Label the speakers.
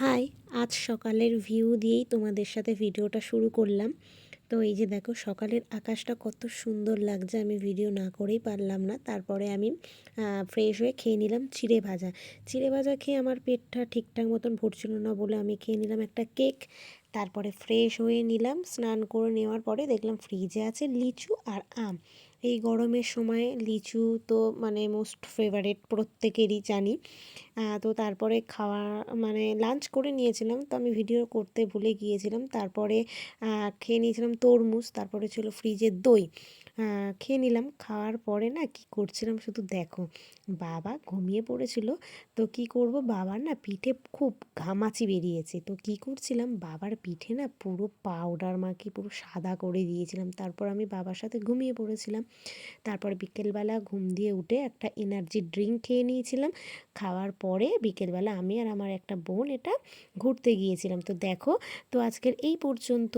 Speaker 1: High, আজ সকালের view দিয়েই তোমাদের সাথে ভিডিওটা শুরু করলাম। তো এই যে দেখো সকালের আকাশটা কত সুন্দর লাগছে, আমি ভিডিও না করেই পারলাম না। তারপরে আমি ফ্রেশ হয়ে খেয়ে নিলাম চিড়ে ভাজা। চিড়ে ভাজা খেয়ে আমার পেটটা ঠিকঠাক মতন ভরছিল না বলে আমি খেয়ে নিলাম একটা কেক। তারপরে ফ্রেশ হয়ে নিলাম, স্নান করে নেওয়ার পরে দেখলাম ফ্রিজে আছে লিচু আর আম। এই গরমের সময় লিচু তো মানে মোস্ট ফেভারিট, প্রত্যেকেরই জানি। তো তারপরে খাওয়া মানে লাঞ্চ করে নিয়েছিলাম, তো আমি ভিডিও করতে ভুলে গিয়েছিলাম। তারপরে খেয়ে নিয়েছিলাম তরমুজ, তারপরে ছিল ফ্রিজের দই। খেয়ে নিলাম। খাওয়ার পরে না কি করছিলাম শুধু দেখো, বাবা ঘুমিয়ে পড়েছিল। তো কি করব, বাবার না পিঠে খুব ঘামাচি বেরিয়েছে। তো কি করছিলাম, বাবার পিঠে না পুরো পাউডার মাখিয়ে পুরো সাদা করে দিয়েছিলাম। তারপর আমি বাবার সাথে ঘুমিয়ে পড়েছিলাম। তারপর বিকেলবেলা ঘুম দিয়ে উঠে একটা এনার্জি ড্রিঙ্ক খেয়ে নিয়েছিলাম। খাওয়ার পরে বিকেলবেলা আমি আর আমার একটা বোন এটা ঘুরতে গিয়েছিলাম। তো দেখো, তো আজকের এই পর্যন্ত।